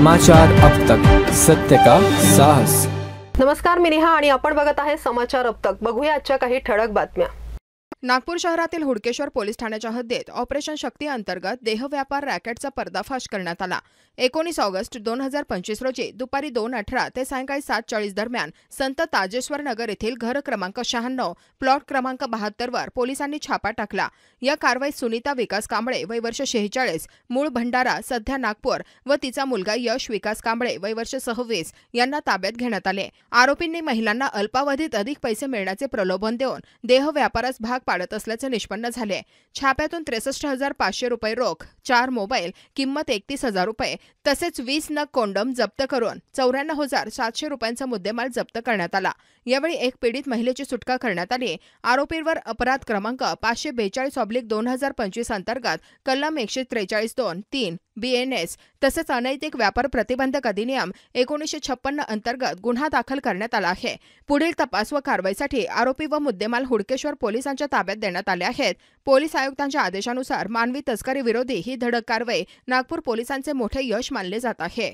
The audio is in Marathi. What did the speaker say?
समाचार अब तक, सत्य का साहस। नमस्कार, मी नेहा आणि आपण बघत आहे समाचार अब तक। बघूया आजच्या काही ठळक बातम्या। नागपूर शहरातील हुडकेश्वर पोलीस ठाण्याच्या हद्दीत ऑपरेशन शक्ती अंतर्गत देह व्यापार रॅकेटचा पर्दाफाश करण्यात आला। 19 ऑगस्ट 2025 रोजी दुपारी 2:18 ते सायंकाळी 7:40 दरम्यान संत ताजेश्वर नगर येथील घर क्रमांक 96 प्लॉट क्रमांक 72 वर पोलिसांनी छापा टाकला। या कारवाईत सुनीता विकास कांबळे वय वर्ष 46 मूळ भंडारा सध्या नागपूर व तिचा मुलगा यश विकास कांबळे वय वर्ष 26 यांना ताब्यात घेण्यात आले। आरोपींनी महिलांना अल्पावधीत अधिक पैसे मिळण्याचे प्रलोभन देऊन देह व्यापारास भाग पाडत असल्याचे निष्पन्न झाले। छाप्यातून 63,500 रुपये रोख, 4 मोबाईल किंमत 31,000 रुपये तसेच 20 नग कोंडम जप्त करून 94,700 रुपयांचा मुद्देमाल जप्त करण्यात आला। यावेळी एक पीडित महिलेची सुटका करण्यात आली। आरोपींवर अपराध क्रमांक 542/2025 अंतर्गत कलम 143(2)(3) BNS तसेच अनैतिक व्यापार प्रतिबंधक अधिनियम 1956 अंतर्गत गुन्हा दाखल करण्यात आला आहे। पुढील तपास व कारवाईसाठी आरोपी व मुद्देमाल हुडकेश्वर पोलिसांच्या ताब्यात देण्यात आले आहेत। पोलीस आयुक्तांच्या आदेशानुसार मानवी तस्करी विरोधी ही धडक कारवाई नागपूर पोलिसांचे मोठे यश मानले जात आहे।